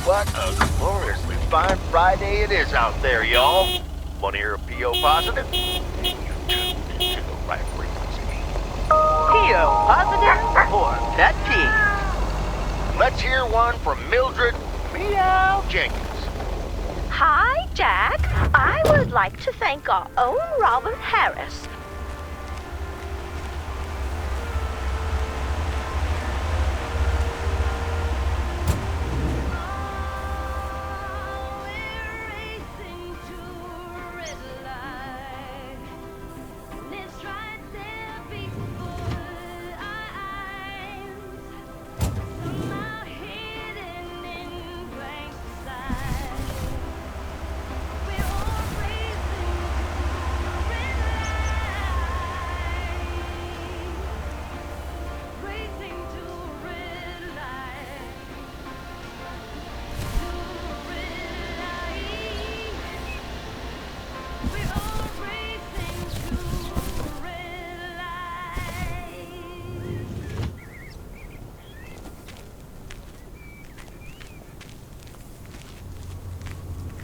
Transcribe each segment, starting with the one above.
What a gloriously fine Friday it is out there, y'all. Want to hear a P.O. positive? You tuned into the right frequency. P.O. positive or pet peeve? Let's hear one from Mildred Meow Jenkins. Hi, Jack. I would like to thank our own Robin Harris.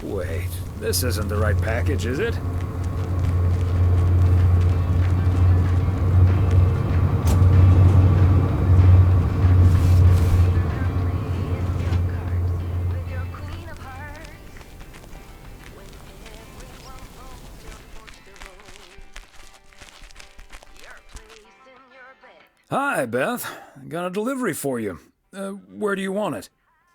Wait, this isn't the right package, is it? Hi, Beth. Got a delivery for you. Where do you want it?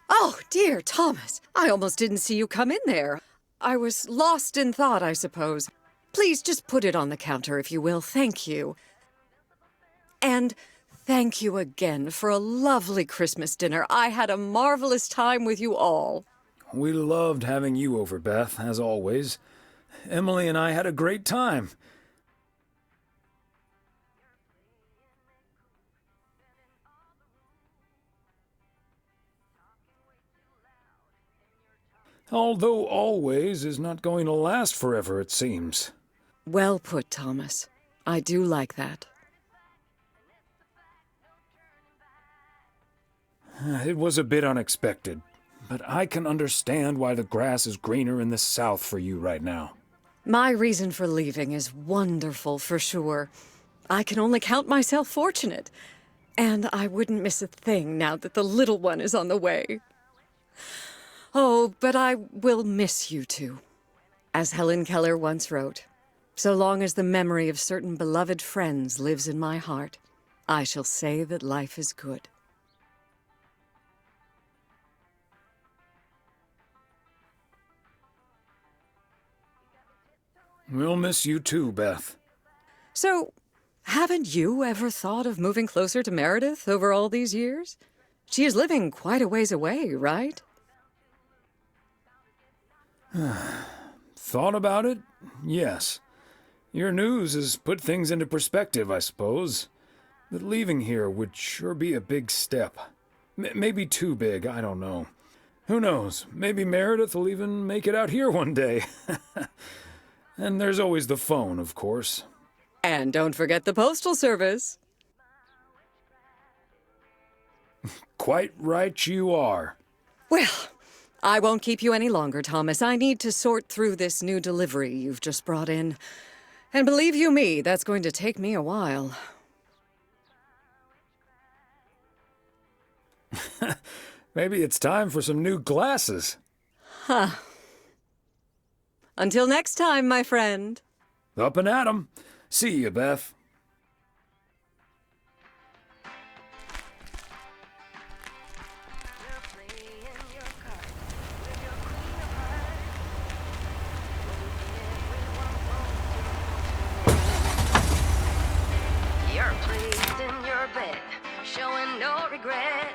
Oh, dear Thomas. I almost didn't see you come in there. I was lost in thought, I suppose. Please just put it on the counter, if you will. Thank you. And thank you again for a lovely Christmas dinner. I had a marvelous time with you all. We loved having you over, Beth, as always. Emily and I had a great time. Although always is not going to last forever, it seems. Well put, Thomas. I do like that. It was a bit unexpected, but I can understand why the grass is greener in the south for you right now. My reason for leaving is wonderful, for sure. I can only count myself fortunate. And I wouldn't miss a thing now that the little one is on the way. Oh, but I will miss you two. As Helen Keller once wrote, so long as the memory of certain beloved friends lives in my heart, I shall say that life is good. We'll miss you too, Beth. So, haven't you ever thought of moving closer to Meredith over all these years? She is living quite a ways away, right? Thought about it? Yes. Your news has put things into perspective, I suppose. But leaving here would sure be a big step. Maybe too big, I don't know. Who knows? Maybe Meredith will even make it out here one day. And there's always the phone, of course. And don't forget the postal service. Quite right you are. Well, I won't keep you any longer, Thomas. I need to sort through this new delivery you've just brought in. And believe you me, that's going to take me a while. Maybe it's time for some new glasses. Huh. Until next time, my friend. Up and at 'em. See you, Beth. You're placed in your bed, showing no regret.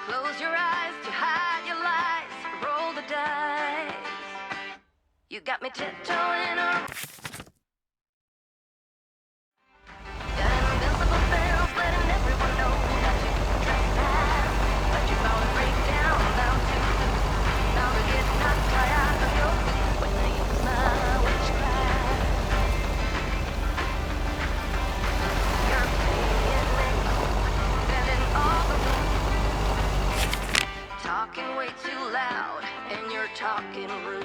Close your eyes to hide your lies, roll the dice. You got me tiptoeing around. Got invincible bells letting everyone know that you trespass, but you fall and break down, bound to lose. Bound to get knocked right out of your feet when they use my witchcraft. You're playing it cool, bending all the rules. Talk talking way too loud, and you're talking rude.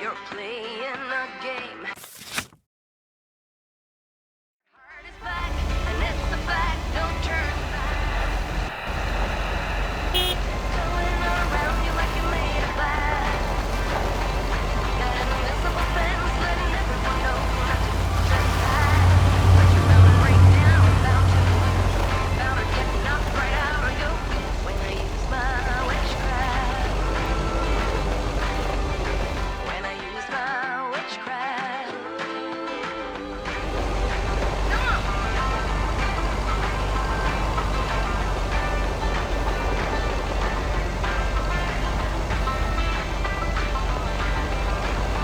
You're playing a game. Heart is back, and it's a fact. Don't turn back. Going around you like you made a glass. Got an invincible fence, letting everyone know not to trespass. But you're bound to break down, bound to get knocked right out of your feet when I use my witchcraft. When I use my witchcraft. Come on!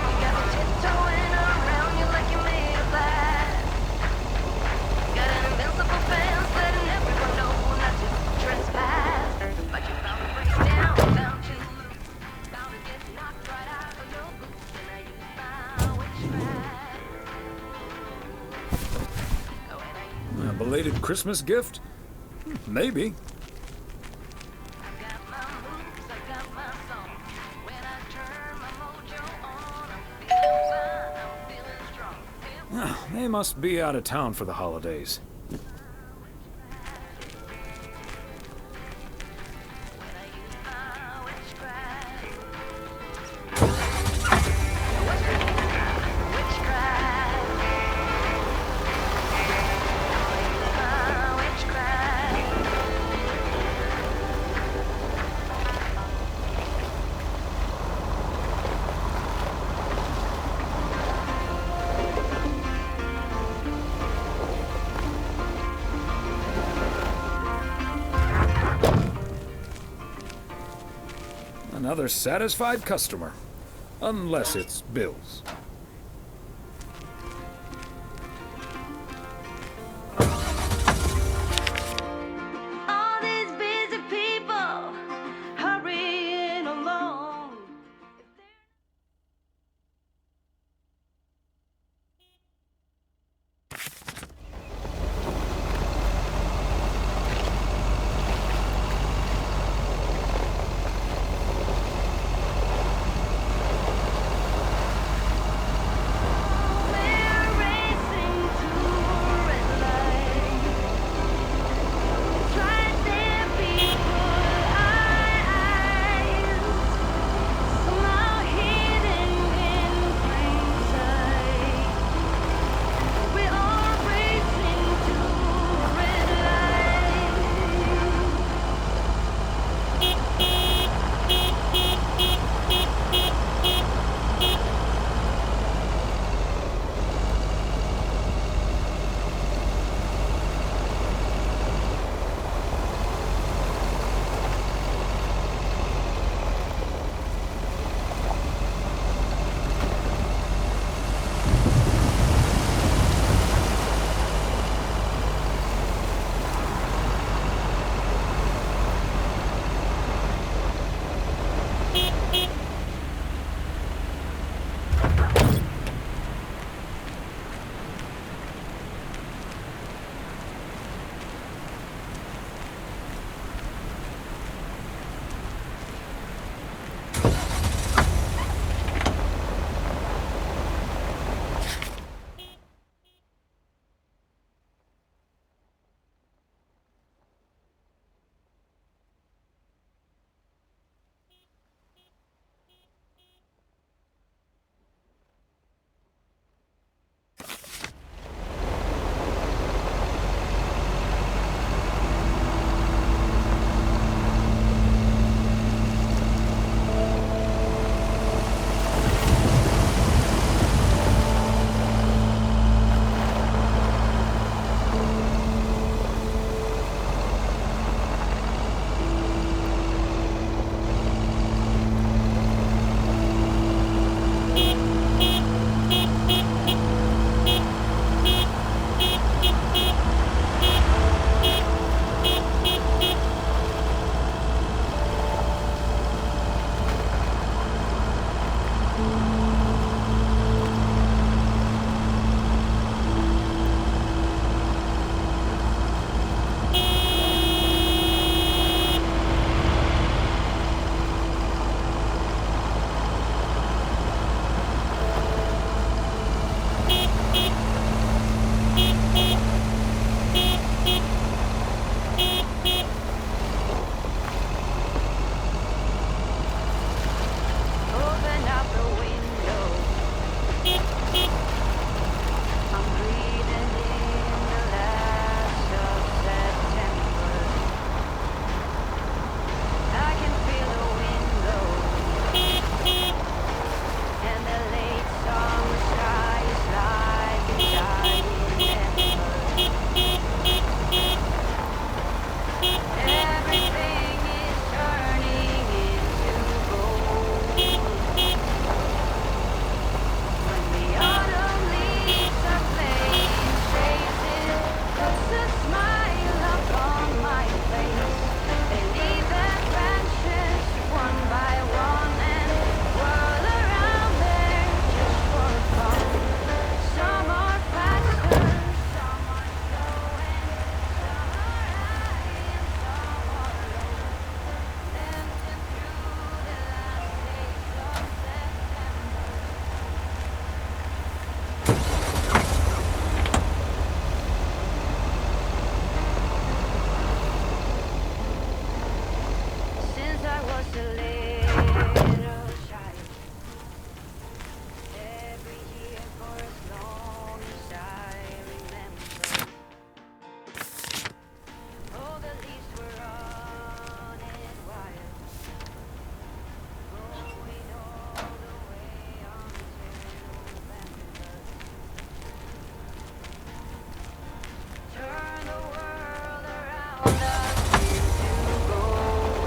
You got me tiptoeing around you like you made of glass. Got an invincible fence letting everyone know not to trespass. But you're bound to break down, bound to get knocked right out of your boots when I use my witchcraft. When I use A belated Christmas gift? Maybe. I got my moves, I got my song. When I turn my mojo on, I'm feeling fine, I'm feeling strong. They must be out of town for the holidays. When I use my witchcraft. Witchcraft. My witchcraft. Another satisfied customer. Unless it's Bill's. All these busy people hurrying along. a little shy. Every year for as long as I remember. Oh, the leaves were running wild, blowing all the way until November. Turn the world around us into gold.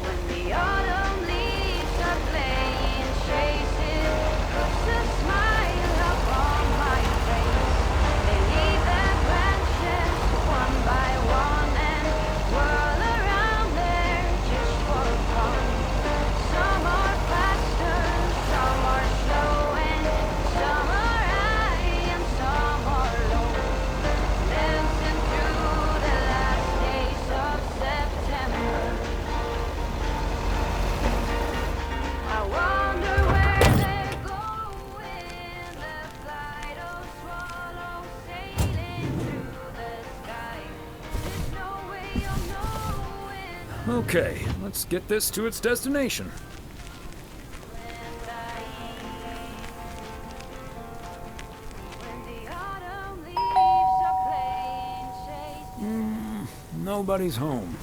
When the autumn leaves are playing chases, puts a smile upon my face. They leave their branches one by one and whirl around there just for fun. Some are faster, some are slow, and some are high and some are low. Dancing through the last days of September. I wonder where they're going. The flight of swallows sailing through the sky. There's no way of knowing Okay, let's get this to its destination. when the autumn leaves are playing chase. Nobody's home.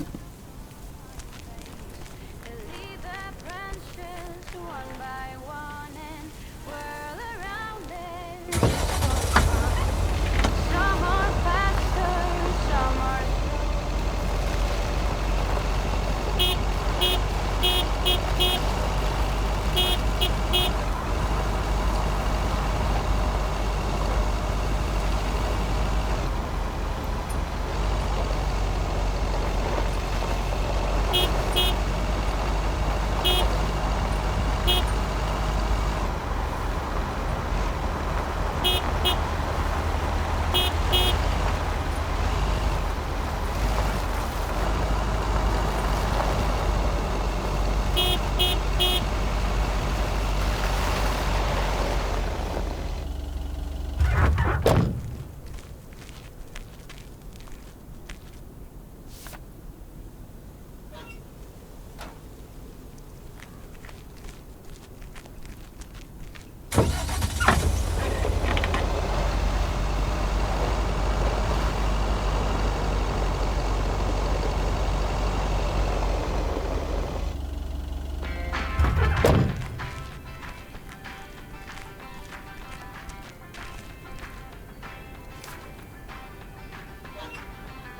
They leave their branches one by one and whirl around there just for fun. Some are faster, some are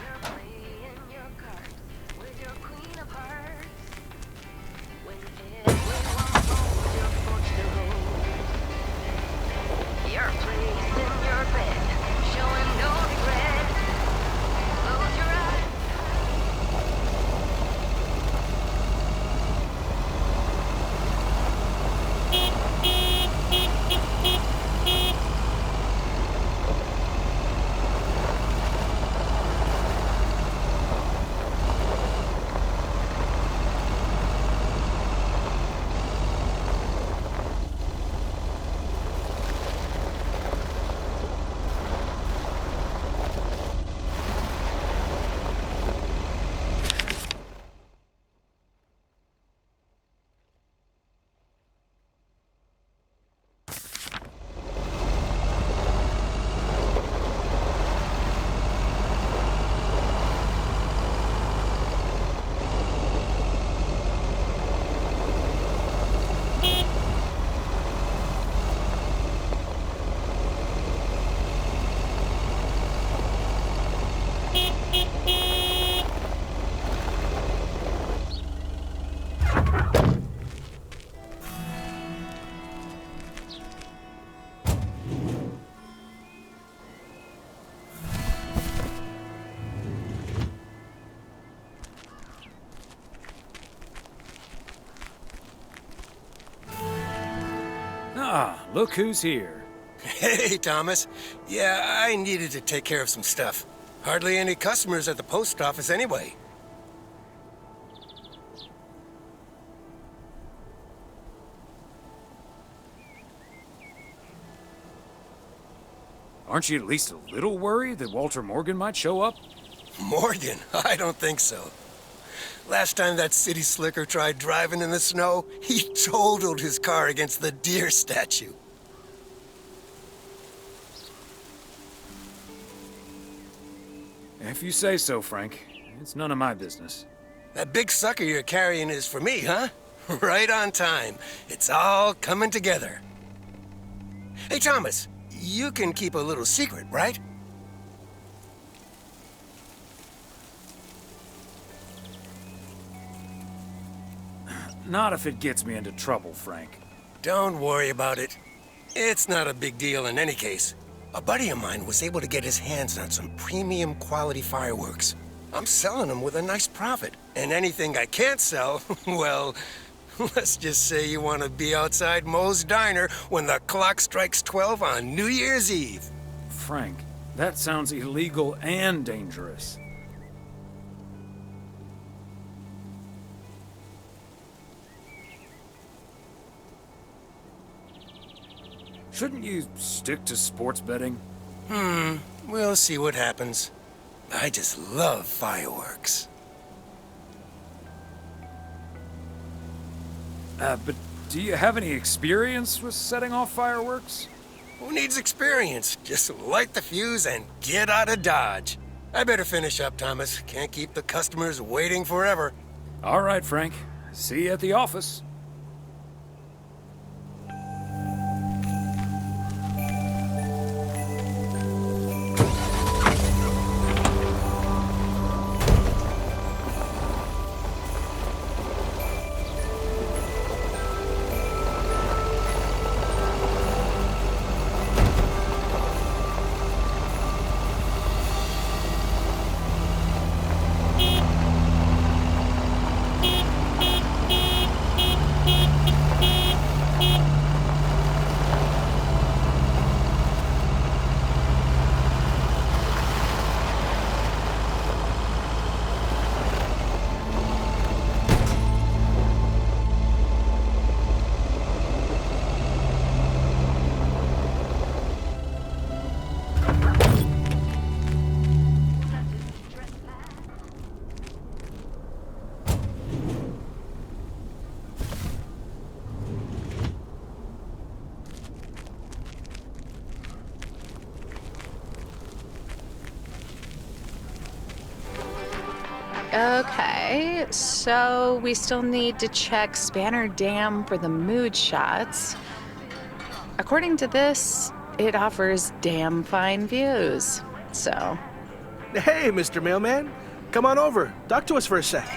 You're playing your cards with your queen of hearts. When everyone knows you're forced to go, you're placed in your bed, showing no regret. Close your eyes. Ah, look who's here. Hey, Thomas. Yeah, I needed to take care of some stuff. Hardly any customers at the post office anyway. Aren't you at least a little worried that Walter Morgan might show up? Morgan? I don't think so. Last time that city slicker tried driving in the snow, he totaled his car against the deer statue. If you say so, Frank. It's none of my business. That big sucker you're carrying is for me, huh? Right on time. It's all coming together. Hey, Thomas, you can keep a little secret, right? Not if it gets me into trouble, Frank. Don't worry about it. It's not a big deal in any case. A buddy of mine was able to get his hands on some premium quality fireworks. I'm selling them with a nice profit. And anything I can't sell, well, let's just say you want to be outside Moe's Diner when the clock strikes 12 on New Year's Eve. Frank, that sounds illegal and dangerous. Shouldn't you stick to sports betting? We'll see what happens. I just love fireworks. But do you have any experience with setting off fireworks? Who needs experience? Just light the fuse and get out of Dodge. I better finish up, Thomas. Can't keep the customers waiting forever. All right, Frank. See you at the office. Okay, so we still need to check Spanner Dam for the mood shots. According to this, it offers damn fine views. So, Hey, Mr. Mailman. Come on over. Talk to us for a sec.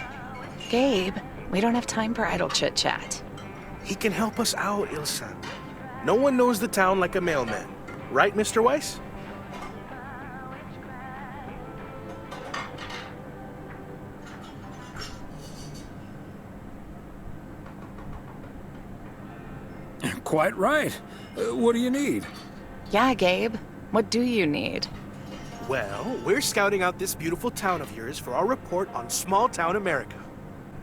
Gabe, we don't have time for idle chit-chat. He can help us out, Ilsa. No one knows the town like a mailman. Right, Mr. Weiss? Quite right. What do you need? Yeah, Gabe, what do you need? Well, we're scouting out this beautiful town of yours for our report on small town America.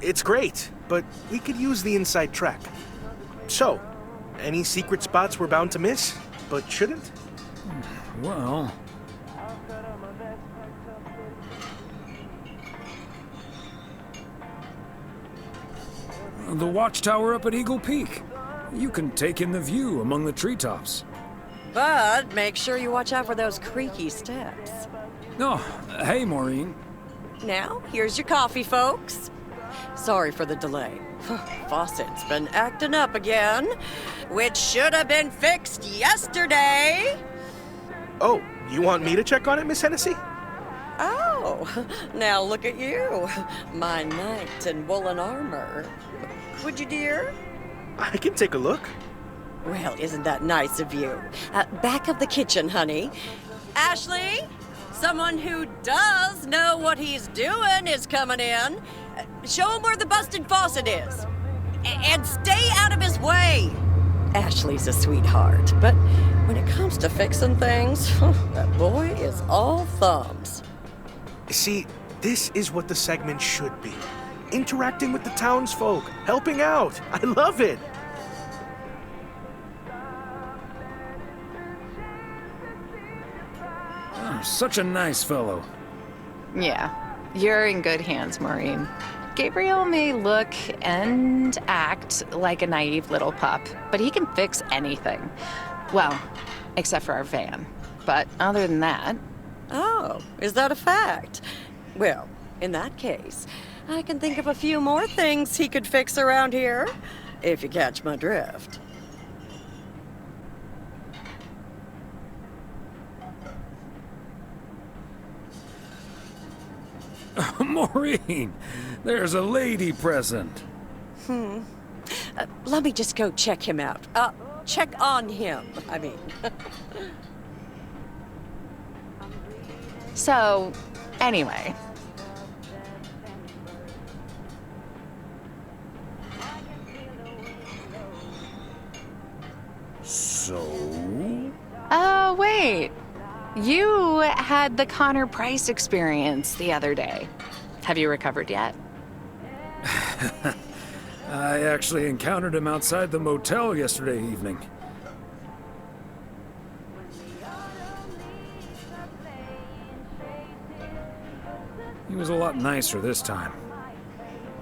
It's great, but we could use the inside track. So, any secret spots we're bound to miss, but shouldn't? Well... the watchtower up at Eagle Peak. You can take in the view among the treetops. But make sure you watch out for those creaky steps. Oh, hey, Maureen. Now, here's your coffee, folks. Sorry for the delay. Faucet's been acting up again, which should have been fixed yesterday. Oh, you want me to check on it, Miss Hennessy? Oh, now look at you. My knight in woolen armor. Would you, dear? I can take a look. Well, isn't that nice of you? Back of the kitchen, honey. Ashley, someone who does know what he's doing is coming in. Show him where the busted faucet is. And stay out of his way. Ashley's a sweetheart, but when it comes to fixing things, that boy is all thumbs. See, this is what the segment should be. Interacting with the townsfolk, helping out. I love it. Oh, such a nice fellow. Yeah, you're in good hands, Maureen. Gabriel may look and act like a naive little pup, but he can fix anything. Well, except for our van. But other than that... Oh, is that a fact? Well, in that case, I can think of a few more things he could fix around here, if you catch my drift. Maureen, there's a lady present. Let me just go check him out. Check on him, I mean. So, anyway. So? Oh, wait. You had the Connor Price experience the other day. Have you recovered yet? I actually encountered him outside the motel yesterday evening. He was a lot nicer this time.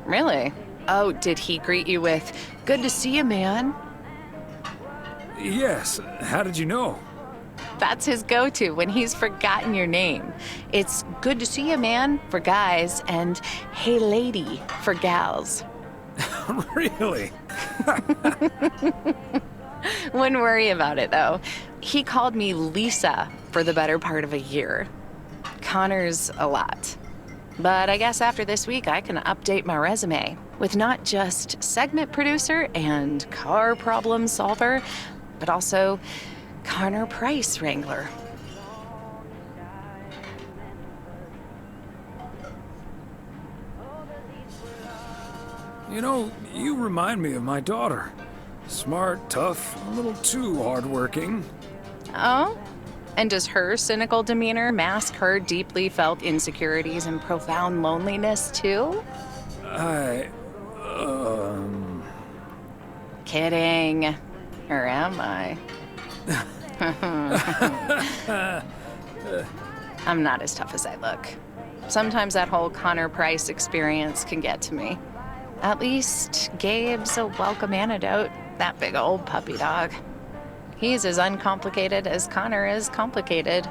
Really? Oh, did he greet you with, "Good to see you, man"? Yes. How did you know? That's his go-to when he's forgotten your name. It's "Good to see you, man" for guys and "Hey, lady" for gals. Really? Wouldn't worry about it, though. He called me Lisa for the better part of a year. Connor's a lot. But I guess after this week, I can update my resume with not just segment producer and car problem solver, but also Connor Price wrangler. You know, you remind me of my daughter. Smart, tough, a little too hardworking. Oh? And does her cynical demeanor mask her deeply felt insecurities and profound loneliness, too? Kidding. Or am I? I'm not as tough as I look. Sometimes that whole Connor Price experience can get to me. At least Gabe's a welcome antidote, that big old puppy dog. He's as uncomplicated as Connor is complicated.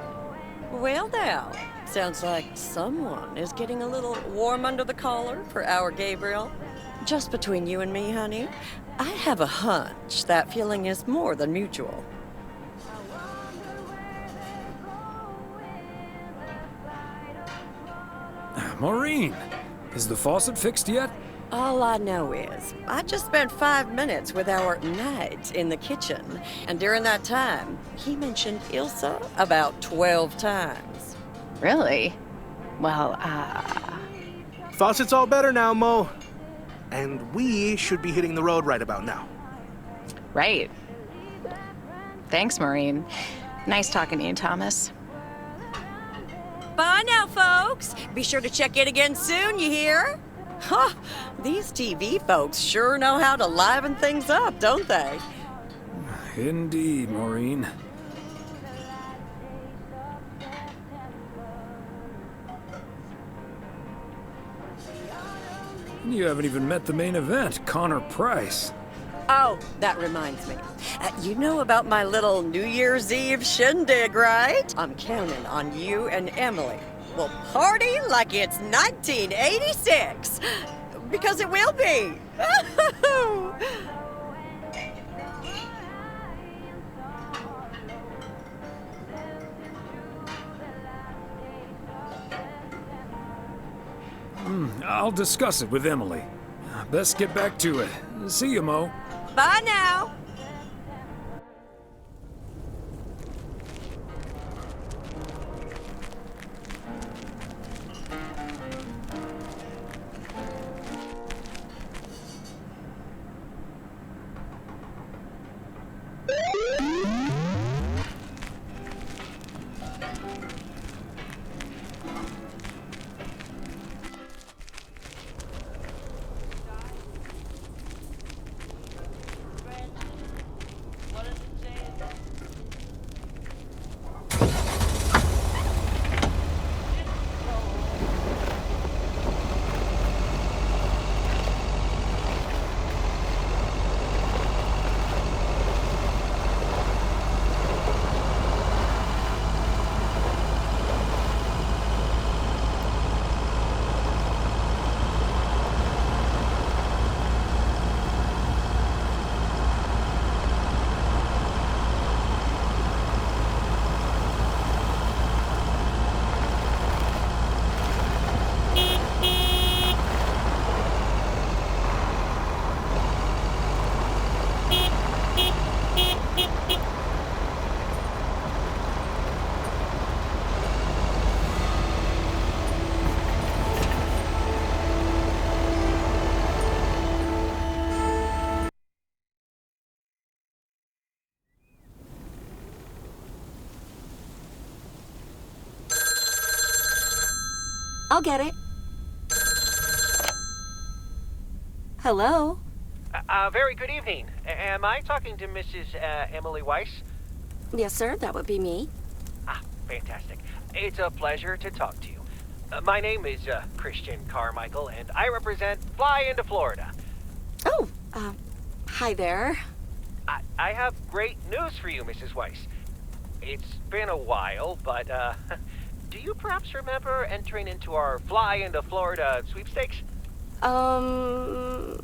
Well now, sounds like someone is getting a little warm under the collar for our Gabriel. Just between you and me, honey, I have a hunch that feeling is more than mutual. Maureen, is the faucet fixed yet? All I know is, I just spent 5 minutes with our knight in the kitchen, and during that time, he mentioned Ilsa about 12 times. Really? Well, Faucet's all better now, Mo. And we should be hitting the road right about now. right. Thanks, Maureen. Nice talking to you, Thomas. Bye now, folks. Be sure to check in again soon, you hear? Huh, these TV folks sure know how to liven things up, don't they? Indeed, Maureen. You haven't even met the main event, Connor Price. Oh, that reminds me. You know about my little New Year's Eve shindig, right? I'm counting on you and Emily. We'll party like it's 1986. Because it will be. I'll discuss it with Emily. Best get back to it. See you, Mo. Bye now. I'll get it. Hello? Very good evening. Am I talking to Mrs. Emily Weiss? Yes, sir, that would be me. Ah, fantastic. It's a pleasure to talk to you. My name is Christian Carmichael, and I represent Fly into Florida. Oh, hi there. I have great news for you, Mrs. Weiss. It's been a while, but do you perhaps remember entering into our Fly into Florida sweepstakes? Now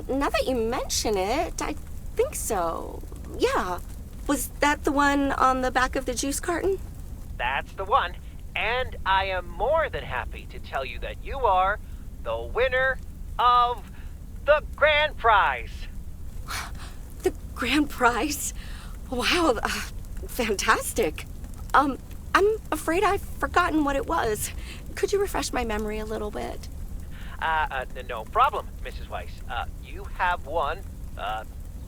that you mention it, I think so. Yeah. Was that the one on the back of the juice carton? That's the one. And I am more than happy to tell you that you are the winner of the grand prize. The grand prize? Wow, fantastic. I'm afraid I've forgotten what it was. Could you refresh my memory a little bit? No problem, Mrs. Weiss. You have won a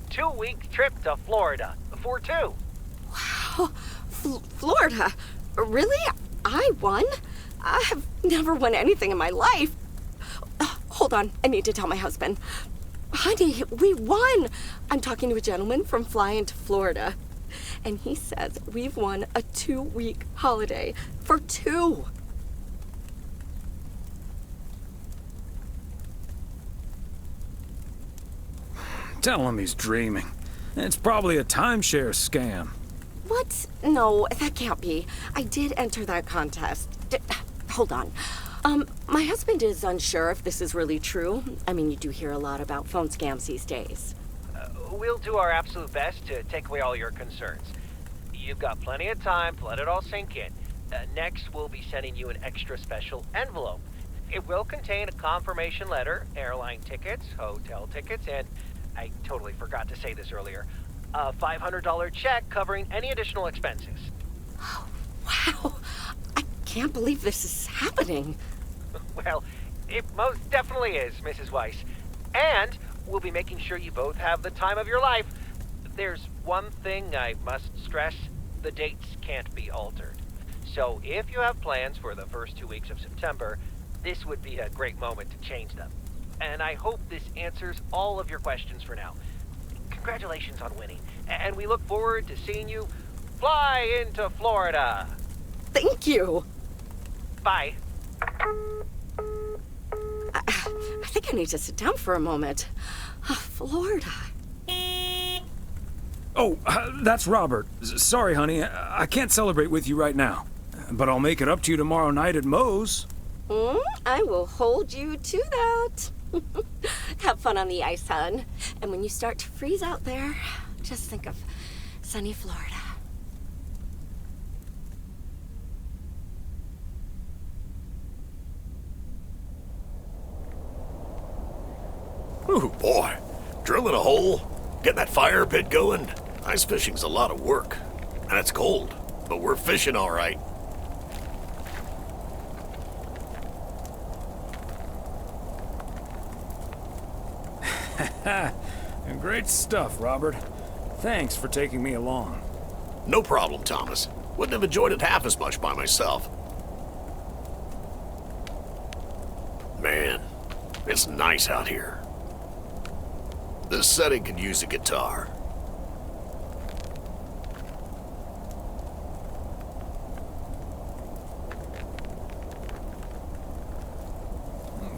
2-week trip to Florida for 2. Wow, Florida? Really? I won? I have never won anything in my life. Hold on, I need to tell my husband. Honey, we won! I'm talking to a gentleman from Fly into Florida. And he says we've won a 2-week holiday for 2. Tell him he's dreaming. It's probably a timeshare scam. What? No, that can't be. I did enter that contest. Hold on. My husband is unsure if this is really true. I mean, you do hear a lot about phone scams these days. We'll do our absolute best to take away all your concerns. You've got plenty of time to let it all sink in. Next, we'll be sending you an extra special envelope. It will contain a confirmation letter, airline tickets, hotel tickets, and I totally forgot to say this earlier, a $500 check covering any additional expenses. Oh, wow. I can't believe this is happening. Well, it most definitely is, Mrs. Weiss. And we'll be making sure you both have the time of your life. There's one thing I must stress. The dates can't be altered. So if you have plans for the first 2 weeks of September, this would be a great moment to change them. And I hope this answers all of your questions for now. Congratulations on winning. And we look forward to seeing you fly into Florida. Thank you. Bye. I think I need to sit down for a moment. Florida. Oh, that's Robert. Sorry, honey. I can't celebrate with you right now. But I'll make it up to you tomorrow night at Moe's. I will hold you to that. Have fun on the ice, hon. And when you start to freeze out there, just think of sunny Florida. Ooh, boy. Drilling a hole, getting that fire pit going. Ice fishing's a lot of work. And it's cold, but we're fishing all right. Great stuff, Robert. Thanks for taking me along. No problem, Thomas. Wouldn't have enjoyed it half as much by myself. Man, it's nice out here. This setting could use a guitar.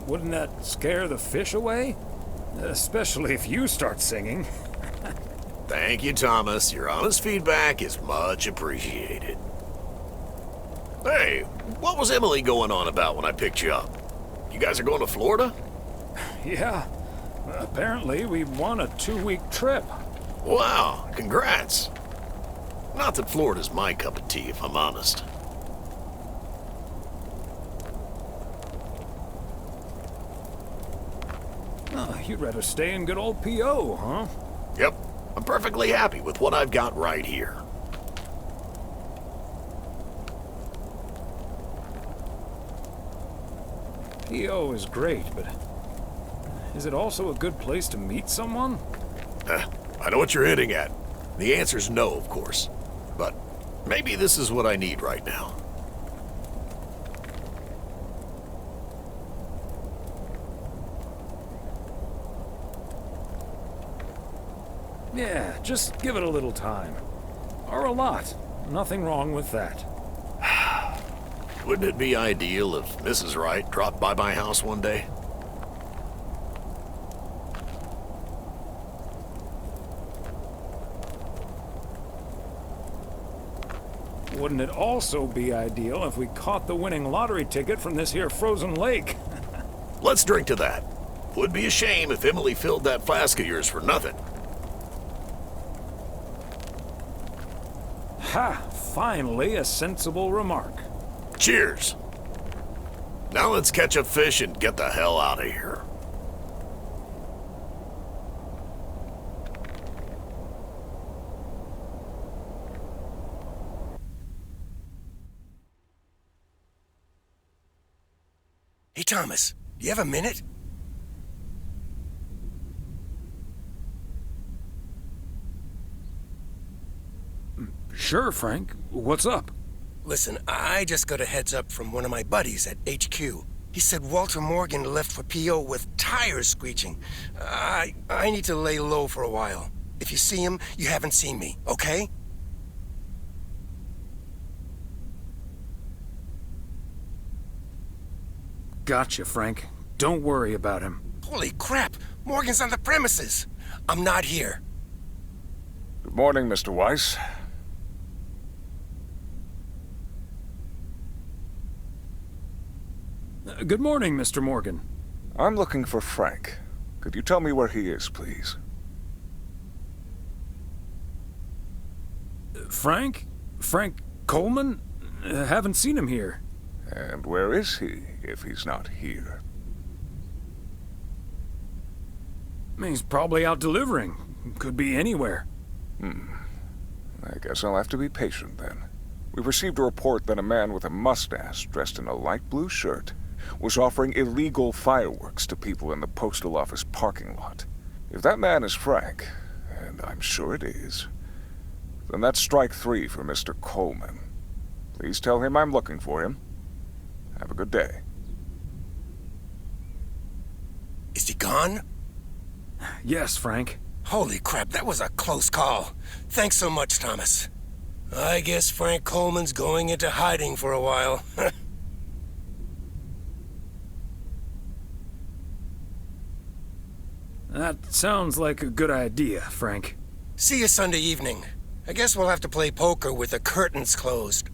Wouldn't that scare the fish away? Especially if you start singing. Thank you, Thomas. Your honest feedback is much appreciated. Hey, what was Emily going on about when I picked you up? You guys are going to Florida? Yeah. Apparently, we won a 2-week trip. Wow, congrats. Not that Florida's my cup of tea, if I'm honest. Oh, you'd rather stay in good old P.O., huh? Yep. I'm perfectly happy with what I've got right here. P.O. is great, but is it also a good place to meet someone? I know what you're hitting at. The answer's no, of course. But maybe this is what I need right now. Yeah, just give it a little time. Or a lot. Nothing wrong with that. Wouldn't it be ideal if Mrs. Wright dropped by my house one day? Wouldn't it also be ideal if we caught the winning lottery ticket from this here frozen lake? Let's drink to that. Would be a shame if Emily filled that flask of yours for nothing. Ha! Finally, a sensible remark. Cheers. Now let's catch a fish and get the hell out of here. Hey, Thomas, do you have a minute? Sure, Frank. What's up? Listen, I just got a heads up from one of my buddies at HQ. He said Walter Morgan left for PO with tires screeching. I need to lay low for a while. If you see him, you haven't seen me, okay? Gotcha, Frank. Don't worry about him. Holy crap! Morgan's on the premises! I'm not here. Good morning, Mr. Weiss. Good morning, Mr. Morgan. I'm looking for Frank. Could you tell me where he is, please? Frank? Frank Coleman? Haven't seen him here. And where is he, if he's not here? He's probably out delivering. Could be anywhere. I guess I'll have to be patient then. We received a report that a man with a mustache dressed in a light blue shirt was offering illegal fireworks to people in the postal office parking lot. If that man is Frank, and I'm sure it is, then that's strike 3 for Mr. Coleman. Please tell him I'm looking for him. Have a good day. Is he gone? Yes, Frank. Holy crap, that was a close call. Thanks so much, Thomas. I guess Frank Coleman's going into hiding for a while. That sounds like a good idea, Frank. See you Sunday evening. I guess we'll have to play poker with the curtains closed.